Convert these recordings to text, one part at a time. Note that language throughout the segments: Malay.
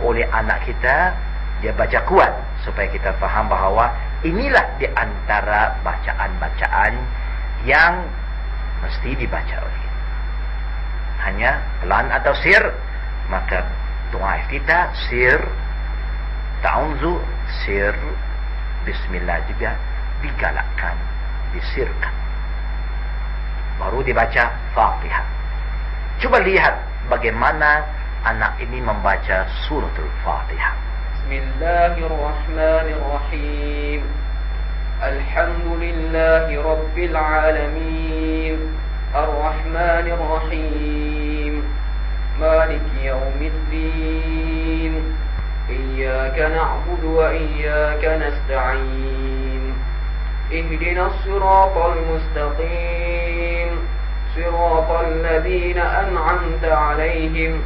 oleh anak kita, dia baca kuat, supaya kita faham bahawa inilah di antara bacaan-bacaan yang mesti dibaca oleh kita. Hanya pelan atau sir, maka doa kita sir, ta'awudzu sir, bismillah juga digalakkan, disirkan. Baru dibaca Fatihah. Coba lihat bagaimana anak ini membaca suratul Fatihah. Bismillahirrahmanirrahim. Alhamdulillahi rabbil alamin. Ar-Rahmanirrahim. Maliki yaumiddin. Iyyaka na'budu wa iyyaka nasta'in. Ihdinas siratal mustaqim. Siratal ladzina an'amta 'alaihim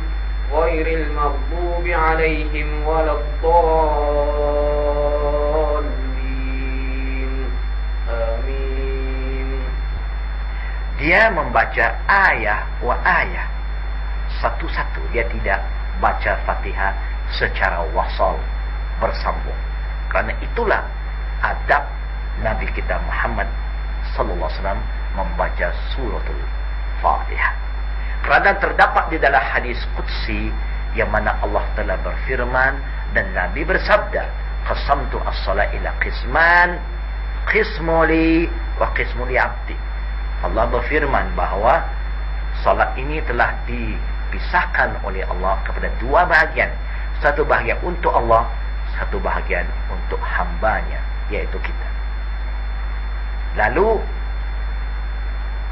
ghairil maghdubi 'alaihim waladdallin. Amin. Dia membaca ayah wa ayah satu-satu. Dia tidak baca Fatihah secara wasal, bersambung. Karena itulah adab Nabi kita Muhammad sallallahu alaihi wasallam membaca suratul Fatihah. Kerana terdapat di dalam hadis qudsi yang mana Allah telah berfirman dan Nabi bersabda, qasamtu as-salat ila qisman, qismu li wa qismu li abdi. Allah berfirman bahawa salat ini telah dipisahkan oleh Allah kepada dua bahagian. Satu bahagian untuk Allah, satu bahagian untuk hambanya, yaitu kita. Lalu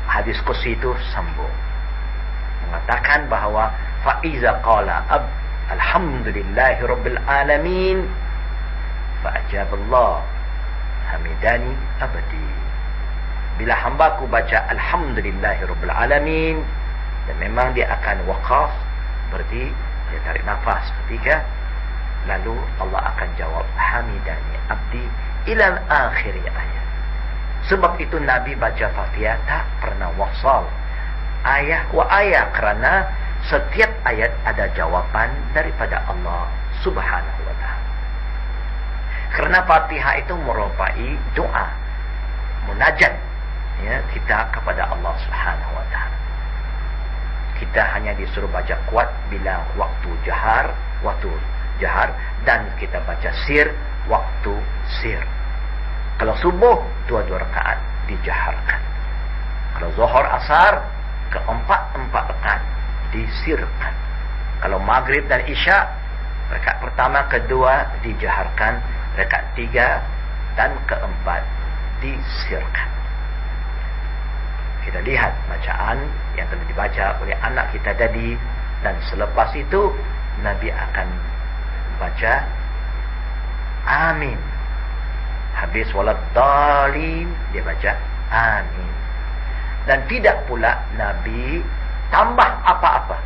hadis qudsi itu sambung mengatakan bahawa fa iza qala alhamdulillahi rabbil alamin fa ajaballah hamidani abadi. Bila hambaku baca alhamdulillahi rabbil alamin, dan memang dia akan waqaf, berarti dia tarik nafas ketika, lalu Allah akan jawab hamidani abdi ila akhir ayat. Sebab itu Nabi baca Fatihah tak pernah wasal ayah wa ayah, kerana setiap ayat ada jawaban daripada Allah Subhanahu wa ta'ala. Kerana Fatihah itu merupakan doa, munajat, ya, kita kepada Allah Subhanahu wa ta'ala. Kita hanya disuruh baca kuat bila waktu jahar, dan kita baca sir waktu sir. Kalau subuh, dua-dua rakaat dijaharkan. Kalau zuhur asar, keempat rakaat disirkan. Kalau maghrib dan isya, rakaat pertama, kedua dijaharkan, rakaat tiga dan keempat disirkan. Kita lihat bacaan yang telah dibaca oleh anak kita tadi, dan selepas itu Nabi akan baca amin. Habis waladdallin, dia baca amin. Dan tidak pula Nabi tambah apa-apa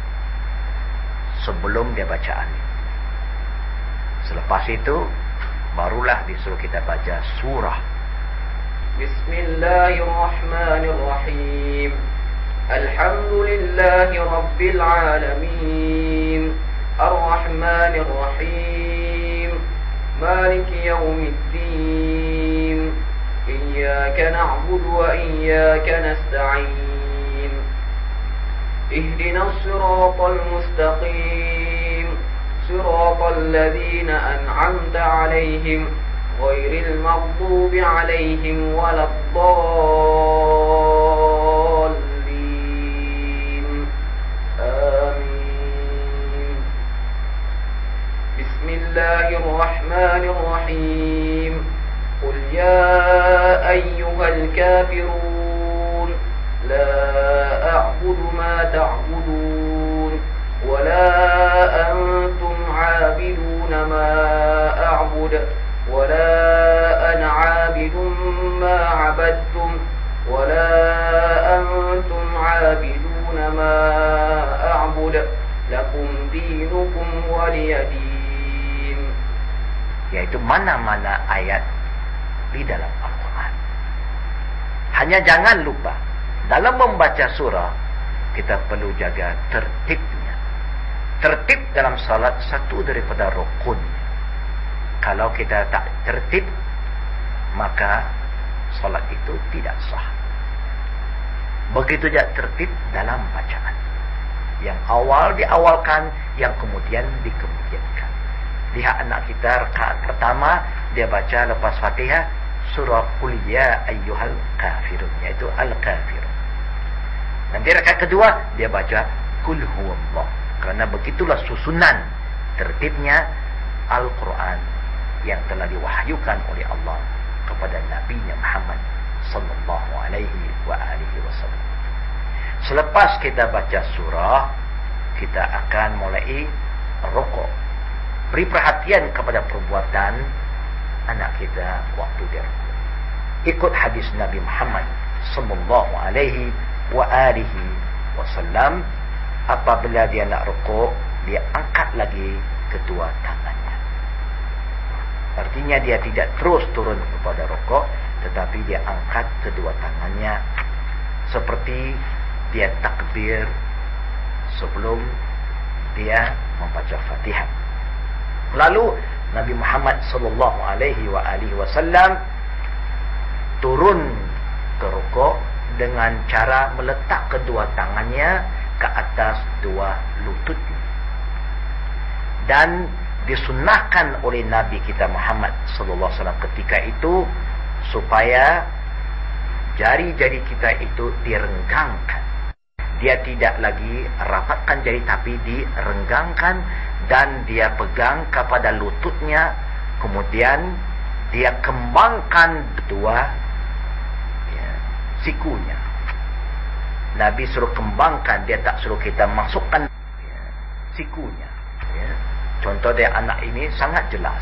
sebelum dia baca amin. Selepas itu barulah disuruh kita baca surah. Bismillahirrahmanirrahim. Alhamdulillahi rabbil alamin. Ar-Rahmanirrahim. Maliki yaumiddin. Iyyaka na'budu wa iyyaka nasta'in. Ihdinas siratal mustaqim. Siratal ladzina an'amta 'alaihim ghairil maghdubi 'alaihim waladdallin. Amin. Bismillahirrahmanirrahim. Qul ya ayyuhal kafirun la a'budu ma ta'budun wa la antum 'abiduna ma a'bud wa la ana 'abidun ma 'abadtum wa la antum 'abiduna ma a'bud lakum dinukum waliyadin. Yaitu mana-mana ayat di dalam Al-Quran. Hanya jangan lupa, dalam membaca surah kita perlu jaga tertibnya. Tertib dalam salat satu daripada rukun. Kalau kita tak tertib, maka salat itu tidak sah. Begitu juga tertib dalam bacaan. Yang awal diawalkan, yang kemudian dikemudiankan. Lihat anak kita rakaat pertama, dia baca lepas Fatihah surah Qul ya ayyuhal kafirun, iaitu al-kafirun. Nanti rakaat kedua dia baca Qul huwallah. Kerana begitulah susunan tertibnya Al-Quran yang telah diwahyukan oleh Allah kepada Nabi Muhammad sallallahu alaihi wa alihi wasallam. Selepas kita baca surah, kita akan mulai rukuk. Beri perhatian kepada perbuatan anak kita waktu dia rukuk. Ikut hadis Nabi Muhammad sallallahu alaihi wa alihi wasallam, apabila dia nak rukuk, dia angkat lagi kedua tangannya. Artinya dia tidak terus turun kepada rukuk, tetapi dia angkat kedua tangannya seperti dia takbir sebelum dia membaca Fatihah. Lalu Nabi Muhammad sallallahu alaihi wasallam turun ke rukuk dengan cara meletak kedua tangannya ke atas dua lututnya. Dan disunnahkan oleh Nabi kita Muhammad sallallahu alaihi wasallam ketika itu supaya jari-jari kita itu direnggangkan. Dia tidak lagi rapatkan jari, tapi direnggangkan dan dia pegang kepada lututnya, kemudian dia kembangkan dua sikunya. Nabi suruh kembangkan, dia tak suruh kita masukkan sikunya. Contoh dia anak ini sangat jelas.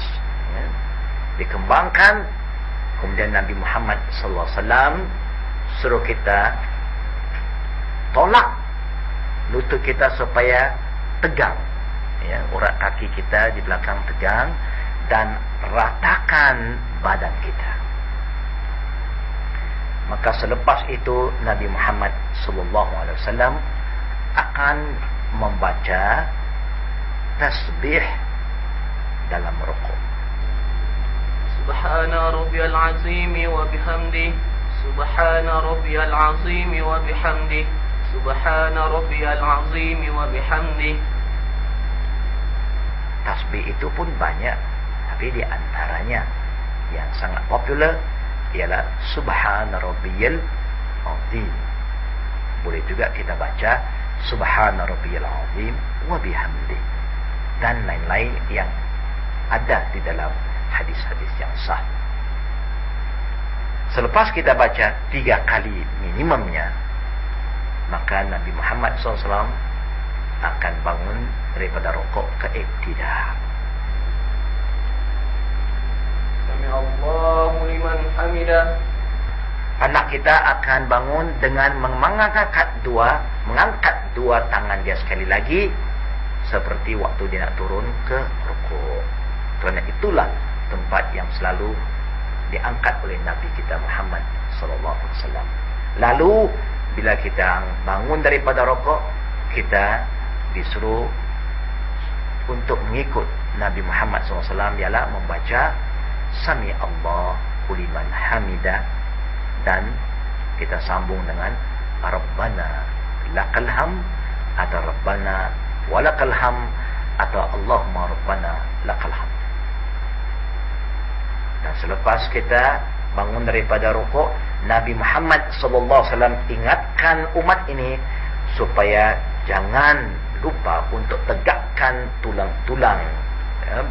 Dikembangkan, kemudian Nabi Muhammad sallallahu alaihi wasallam suruh kita tolak lutut kita supaya tegang. Urat kaki kita di belakang tegang dan ratakan badan kita. Maka selepas itu Nabi Muhammad sallallahu alaihi wasallam akan membaca tasbih dalam rukuk. Subhana rabbiyal azim wa bihamdihi, subhana rabbiyal azim wa bihamdihi, subhana rabbiyal azim wa bihamdihi. Tasbih itu pun banyak, tapi di antaranya yang sangat popular ialah Subhana Rabbiyal Azim. Boleh juga kita baca Subhana Rabbiyal Azim wa bihamdihi dan lain-lain yang ada di dalam hadis-hadis yang sah. Selepas kita baca 3 kali minimumnya, maka Nabi Muhammad SAW akan bangun daripada rukuk ke iktidal. Allahu liman hamidah. Anak kita akan bangun dengan mengangkat dua tangan dia sekali lagi, seperti waktu dia nak turun ke rukuk. Kerana itulah tempat yang selalu diangkat oleh Nabi kita Muhammad sallallahu alaihi wasallam. Lalu bila kita bangun daripada rukuk, kita disuruh untuk mengikut Nabi Muhammad SAW ialah membaca Sami Allahu liman hamidah, dan kita sambung dengan Rabbana lakal ham atau Rabbana walakal ham atau Allahumma Rabbana lakal ham. Dan selepas kita bangun daripada rukuk, Nabi Muhammad SAW ingatkan umat ini supaya jangan lupa untuk tegakkan tulang-tulang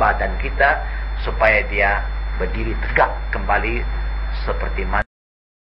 badan kita supaya dia berdiri tegak kembali seperti mana